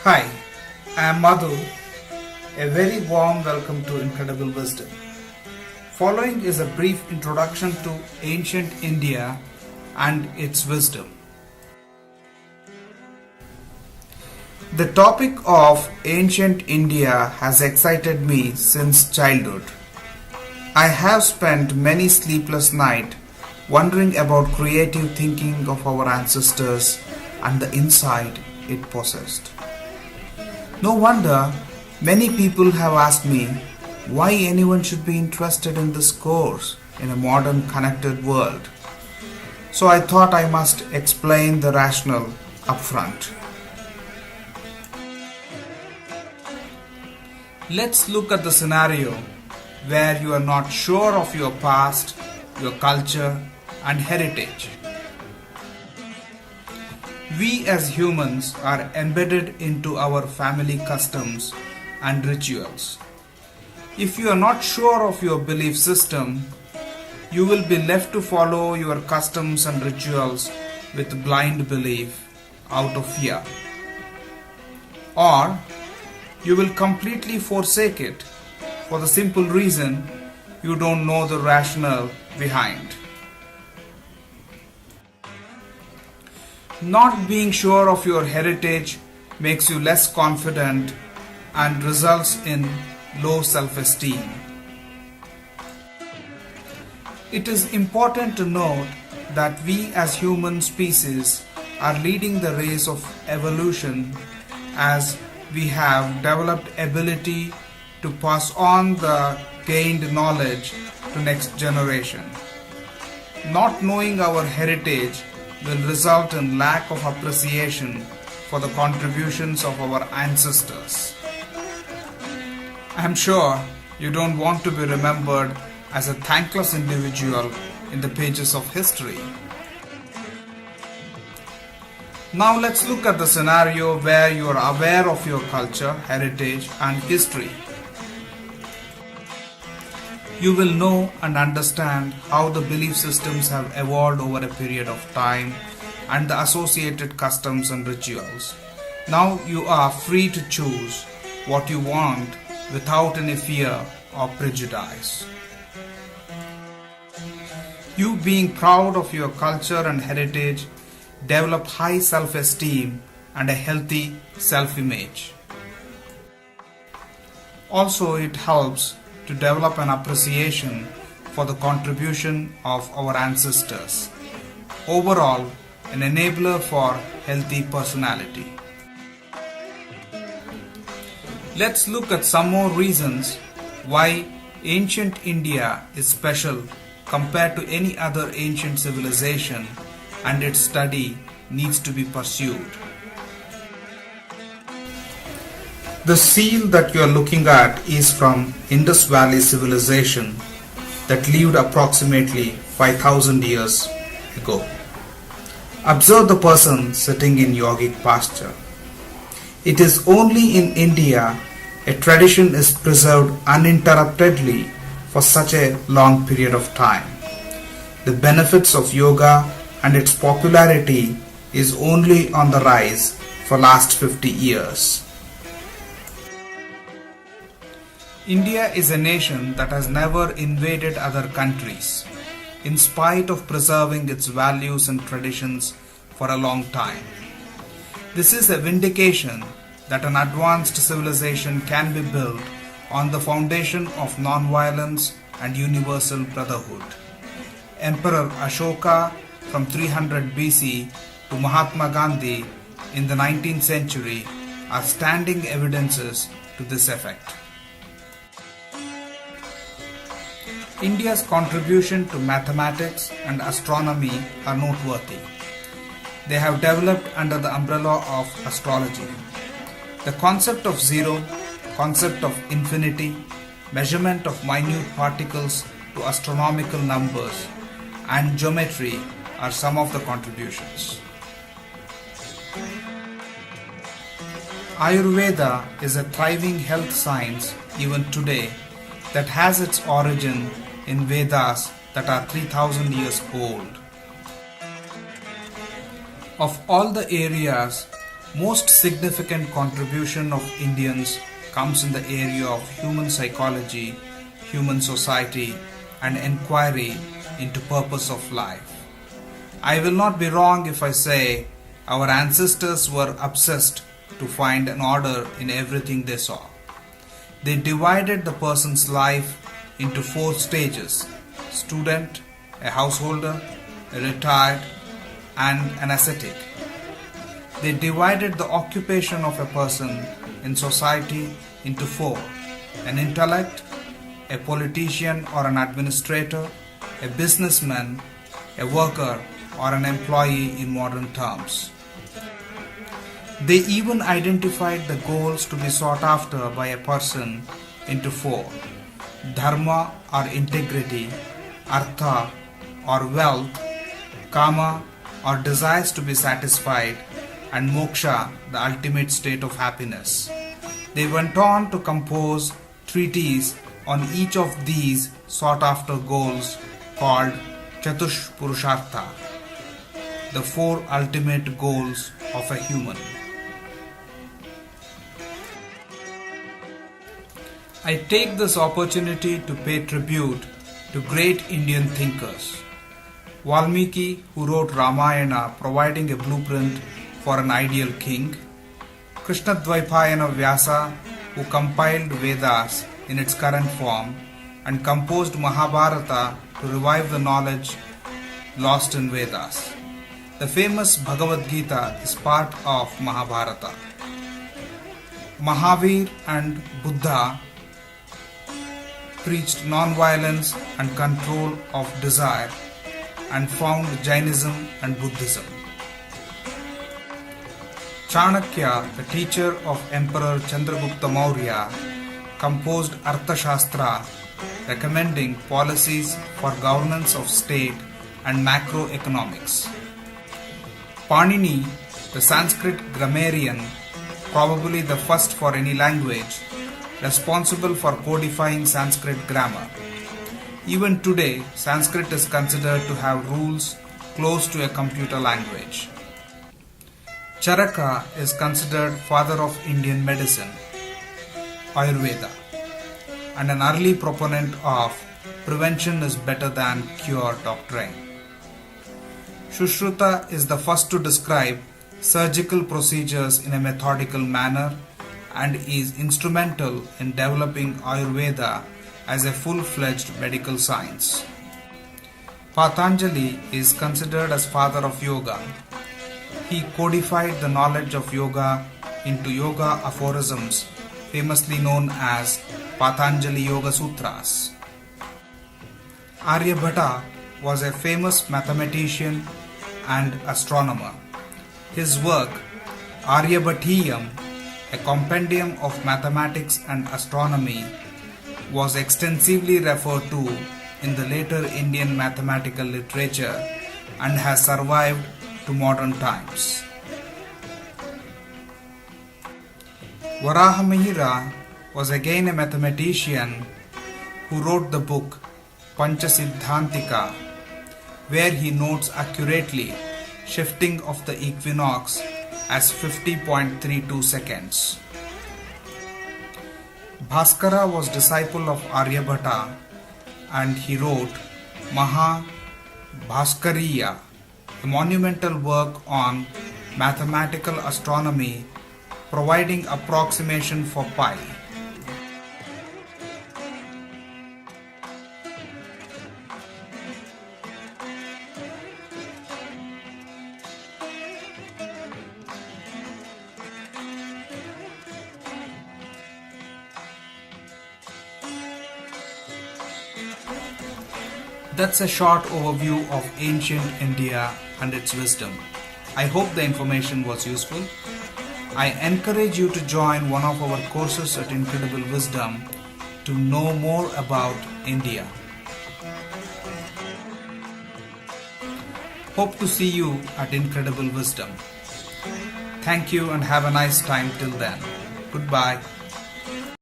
Hi, I am Madhu. A very warm welcome to Incredible Wisdom. Following is a brief introduction to ancient India and its wisdom. The topic of ancient India has excited me since childhood. I have spent many sleepless nights wondering about creative thinking of our ancestors and the insight it possessed. No wonder many people have asked me why anyone should be interested in this course in a modern connected world. So I thought I must explain the rationale upfront. Let's look at the scenario where you are not sure of your past, your culture, and heritage. We as humans are embedded into our family customs and rituals. If you are not sure of your belief system, you will be left to follow your customs and rituals with blind belief out of fear. Or you will completely forsake it for the simple reason you don't know the rationale behind. Not being sure of your heritage makes you less confident and results in low self-esteem. It is important to note that we as human species are leading the race of evolution as we have developed ability to pass on the gained knowledge to next generation. Not knowing our heritage will result in lack of appreciation for the contributions of our ancestors. I am sure you don't want to be remembered as a thankless individual in the pages of history. Now let's look at the scenario where you are aware of your culture, heritage, and history. You will know and understand how the belief systems have evolved over a period of time and the associated customs and rituals. Now you are free to choose what you want without any fear or prejudice. You being proud of your culture and heritage develop high self-esteem and a healthy self-image. Also, it helps to develop an appreciation for the contribution of our ancestors. Overall, an enabler for healthy personality. Let's look at some more reasons why ancient India is special compared to any other ancient civilization and its study needs to be pursued. The seal that you are looking at is from Indus Valley civilization that lived approximately 5,000 years ago. Observe the person sitting in yogic posture. It is only in India a tradition is preserved uninterruptedly for such a long period of time. The benefits of yoga and its popularity is only on the rise for last 50 years. India is a nation that has never invaded other countries, in spite of preserving its values and traditions for a long time. This is a vindication that an advanced civilization can be built on the foundation of non-violence and universal brotherhood. Emperor Ashoka from 300 BC to Mahatma Gandhi in the 19th century are standing evidences to this effect. India's contribution to mathematics and astronomy are noteworthy. They have developed under the umbrella of astrology. The concept of zero, concept of infinity, measurement of minute particles to astronomical numbers, and geometry are some of the contributions. Ayurveda is a thriving health science even today that has its origin in Vedas that are 3,000 years old. Of all the areas Most significant contribution of Indians comes in the area of human psychology, human society, and inquiry into purpose of life. I will not be wrong if I say our ancestors were obsessed to find an order in everything they saw. They divided the person's life into 4 stages: student, a householder, a retired, and an ascetic. They divided the occupation of a person in society into 4: an intellect, a politician or an administrator, a businessman, a worker, or an employee in modern terms. They even identified the goals to be sought after by a person into 4: dharma or integrity, artha or wealth, kama or desires to be satisfied, and moksha, the ultimate state of happiness. They went on to compose treatises on each of these sought after goals called Chatush Purushartha, the 4 ultimate goals of a human. I take this opportunity to pay tribute to great Indian thinkers. Valmiki, who wrote Ramayana providing a blueprint for an ideal king; Krishnadvaipayana Vyasa, who compiled Vedas in its current form and composed Mahabharata to revive the knowledge lost in Vedas. The famous Bhagavad Gita is part of Mahabharata. Mahavir and Buddha preached non-violence and control of desire and found Jainism and Buddhism. Chanakya, the teacher of Emperor Chandragupta Maurya, composed Arthashastra, recommending policies for governance of state and macroeconomics. Panini, the Sanskrit grammarian, probably the first for any language, responsible for codifying Sanskrit grammar. Even today, Sanskrit is considered to have rules close to a computer language. Charaka is considered father of Indian medicine, Ayurveda, and an early proponent of prevention is better than cure doctrine. Sushruta is the first to describe surgical procedures in a methodical manner and is instrumental in developing Ayurveda as a full-fledged medical science. Patanjali is considered as father of yoga. He codified the knowledge of yoga into yoga aphorisms, famously known as Patanjali Yoga Sutras. Aryabhatta was a famous mathematician and astronomer. His work, Aryabhattiyam, a compendium of mathematics and astronomy, was extensively referred to in the later Indian mathematical literature and has survived to modern times. Varahamihira was again a mathematician who wrote the book Panchasiddhantika, where he notes accurately shifting of the equinox as 50.32 seconds. Bhaskara was disciple of Aryabhatta and he wrote Maha Bhaskariya, a monumental work on mathematical astronomy providing approximation for pi. That's a short overview of ancient India and its wisdom. I hope the information was useful. I encourage you to join one of our courses at Incredible Wisdom to know more about India. Hope to see you at Incredible Wisdom. Thank you and have a nice time till then. Goodbye.